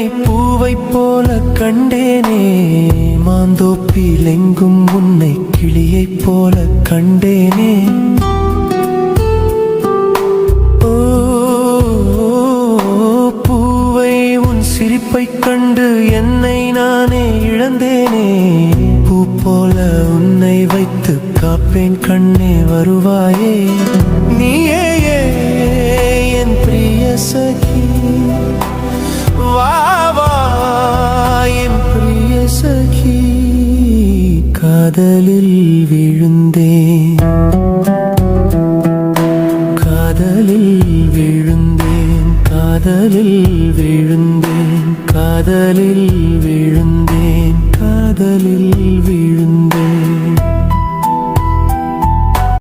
உன்னை பூவைப் போல கண்டேனே, மாந்தோப்பில் எங்கும் உன்னை கிளியைப் போல கண்டேனே. ஓ பூவை உன் சிரிப்பைக் கண்டு என்னை நானே இழந்தேனே. பூ போல உன்னை வைத்து காப்பேன் கண்ணே வருவாயே. நீயே என் பிரிய சகி, வா வா என் பிரிய சகி. காதலில் விழுந்தேன், காதலில் விழுந்தேன், காதலில் விழுந்தேன், காதலில் விழுந்தேன், காதலில்